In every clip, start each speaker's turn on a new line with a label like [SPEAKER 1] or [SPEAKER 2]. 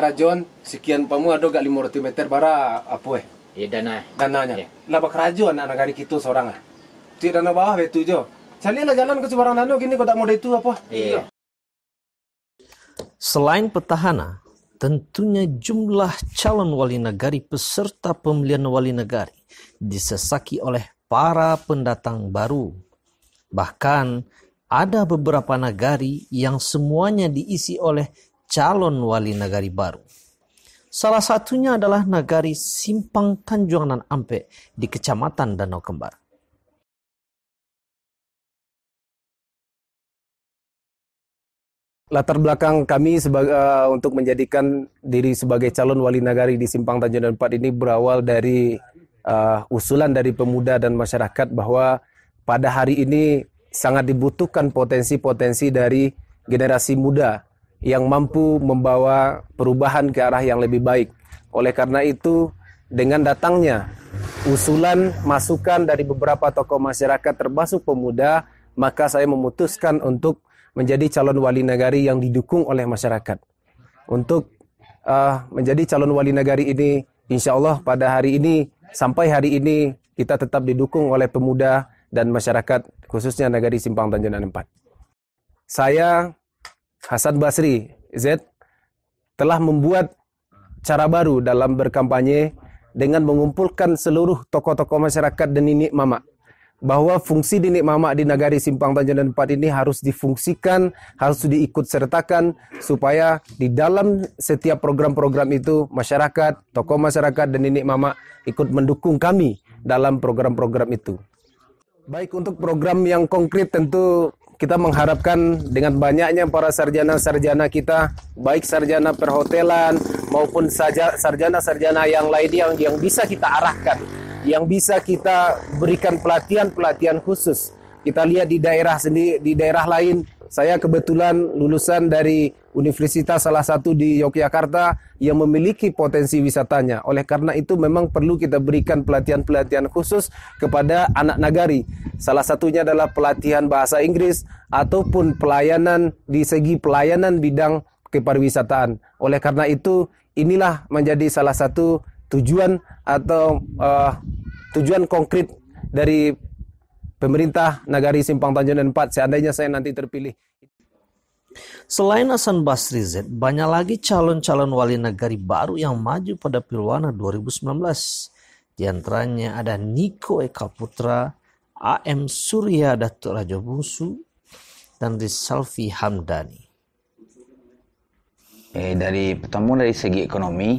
[SPEAKER 1] Rajon sekian pamu ada gak 500 meter bara apa dananya. Lah bak rajon anak negari kita seorang Ti dana bawah itu jo. Calilah jalan ke sebarang dano gini kok tak mau itu apa? Iya.
[SPEAKER 2] Selain petahana, tentunya jumlah calon wali negari peserta pemilihan wali negari disesaki oleh para pendatang baru. Bahkan ada beberapa nagari yang semuanya diisi oleh calon wali negari baru. Salah satunya adalah nagari Simpang Tanjung Nan Ampe di Kecamatan Danau Kembar.
[SPEAKER 1] Latar belakang kami untuk menjadikan diri sebagai calon wali nagari di Simpang Tanjung Nan 4 ini berawal dari usulan dari pemuda dan masyarakat bahwa pada hari ini sangat dibutuhkan potensi-potensi dari generasi muda yang mampu membawa perubahan ke arah yang lebih baik. Oleh karena itu, dengan datangnya usulan masukan dari beberapa tokoh masyarakat termasuk pemuda, maka saya memutuskan untuk menjadi calon wali negari yang didukung oleh masyarakat. Untuk menjadi calon wali negari ini, insya Allah pada hari ini, sampai hari ini, kita tetap didukung oleh pemuda dan masyarakat, khususnya nagari Simpang Tanjung Nan 4. Saya, Hasan Basri, Z, telah membuat cara baru dalam berkampanye dengan mengumpulkan seluruh tokoh-tokoh masyarakat dan nenek mama. Bahwa fungsi nenek mama di nagari Simpang Tanjung Nan 4 ini harus difungsikan, harus diikut sertakan supaya di dalam setiap program-program itu masyarakat, tokoh masyarakat dan nenek mama ikut mendukung kami dalam program-program itu. Baik, untuk program yang konkret tentu kita mengharapkan dengan banyaknya para sarjana-sarjana kita, baik sarjana perhotelan maupun sarjana-sarjana yang lainnya yang bisa kita arahkan, yang bisa kita berikan pelatihan-pelatihan khusus. Kita lihat di daerah sendiri, di daerah lain, saya kebetulan lulusan dari universitas salah satu di Yogyakarta yang memiliki potensi wisatanya. Oleh karena itu memang perlu kita berikan pelatihan-pelatihan khusus kepada anak nagari. Salah satunya adalah pelatihan bahasa Inggris ataupun pelayanan di segi pelayanan bidang kepariwisataan. Oleh karena itu, inilah menjadi salah satu tujuan atau tujuan konkret dari pemerintah nagari Simpang Tanjung Nan 4 seandainya saya nanti terpilih.
[SPEAKER 2] Selain Hasan Basri Z, banyak lagi calon-calon wali negari baru yang maju pada Pilwana 2019. Di antaranya ada Niko Eka Putra, AM Surya Datuk Rajo Bungsu, dan Rizalfi Hamdani.
[SPEAKER 3] Dari segi ekonomi,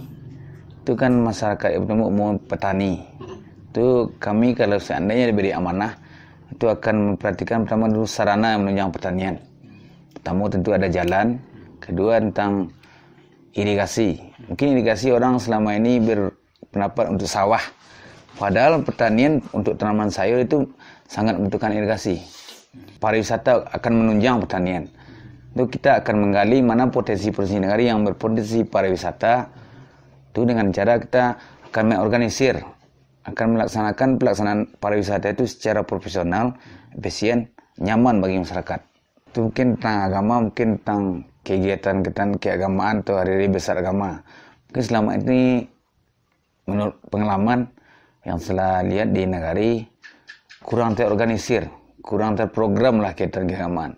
[SPEAKER 3] itu kan masyarakat yang pertama petani. Itu kami kalau seandainya diberi amanah, itu akan memperhatikan pertama dulu sarana menunjang pertanian. Pertama tentu ada jalan, kedua tentang irigasi. Mungkin irigasi orang selama ini berpendapat untuk sawah. Padahal pertanian untuk tanaman sayur itu sangat membutuhkan irigasi. Pariwisata akan menunjang pertanian. Itu kita akan menggali mana potensi-potensi negara yang berpotensi pariwisata. Itu dengan cara kita akan mengorganisir, akan melaksanakan pelaksanaan pariwisata itu secara profesional, efisien, nyaman bagi masyarakat. Itu mungkin tentang agama, mungkin tentang kegiatan keagamaan atau hari-hari besar agama. Mungkin selama ini menurut pengalaman yang saya lihat di nagari kurang terorganisir, kurang terprogram lah kegiatan keagamaan,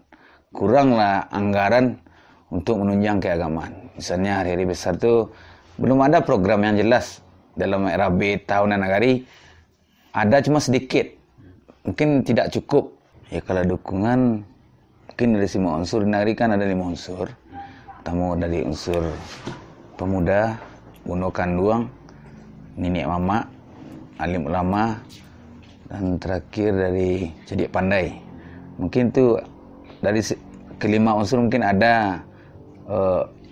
[SPEAKER 3] kuranglah anggaran untuk menunjang keagamaan. Misalnya hari-hari besar itu belum ada program yang jelas dalam RAB tahunan nagari, ada cuma sedikit, mungkin tidak cukup. Ya kalau dukungan mungkin dari semua unsur di nagari kan ada 5 unsur. Pertama dari unsur pemuda, Buno Kanduang, nenek mama, alim ulama, dan terakhir dari Cedik Pandai. Mungkin itu dari kelima unsur mungkin ada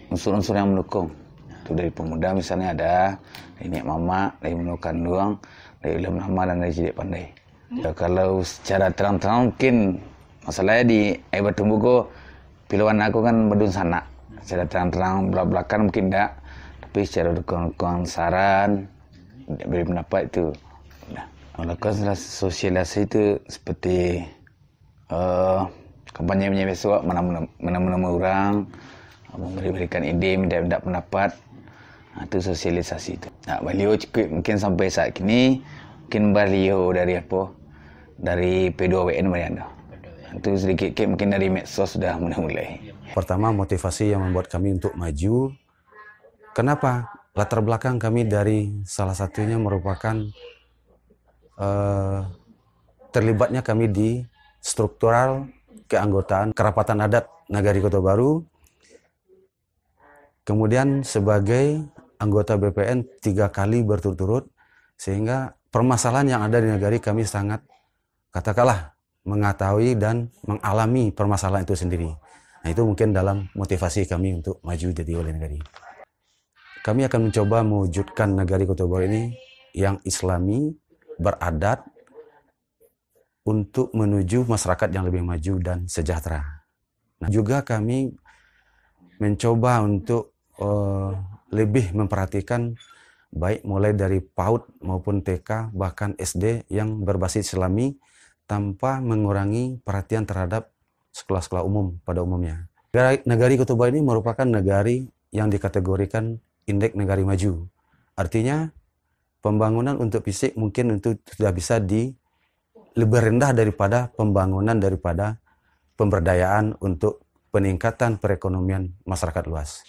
[SPEAKER 3] unsur-unsur yang mendukung. Itu dari pemuda misalnya ada nenek mama, dari Buno Kanduang, dari alim ulama dan dari Cedik Pandai. Ya, kalau secara terang-terang mungkin masalahnya di Batu Bugo, pilihan aku kan Bedun Sana. Secara terang-terang belak-belakan mungkin tidak, tapi secara dukungan saran, beri pendapat itu. Nah, melakukan sosialisasi itu seperti kampanye besok, mana orang, memberikan ide, minta pendapat. Itu sosialisasi itu. Beliau cukup mungkin sampai saat ini, mungkin beliau dari apa? Dari P2WN Mariano. Itu sedikit mungkin dari medsos sudah mulai.
[SPEAKER 4] Pertama, motivasi yang membuat kami untuk maju. Kenapa? Latar belakang kami dari salah satunya merupakan terlibatnya kami di struktural keanggotaan kerapatan adat Nagari Kota Baru. Kemudian sebagai anggota BPN 3 kali berturut-turut, sehingga permasalahan yang ada di Nagari kami sangat, katakanlah, mengetahui dan mengalami permasalahan itu sendiri. Nah, itu mungkin dalam motivasi kami untuk maju jadi wali nagari. Kami akan mencoba mewujudkan Nagari Kota Baru ini yang Islami, beradat, untuk menuju masyarakat yang lebih maju dan sejahtera. Nah, juga kami mencoba untuk lebih memperhatikan baik mulai dari PAUD maupun TK, bahkan SD yang berbasis Islami, tanpa mengurangi perhatian terhadap sekolah-sekolah umum pada umumnya. Nagari Kota Baru ini merupakan nagari yang dikategorikan indeks nagari maju. Artinya pembangunan untuk fisik mungkin itu sudah bisa lebih rendah daripada pembangunan daripada pemberdayaan untuk peningkatan perekonomian masyarakat luas.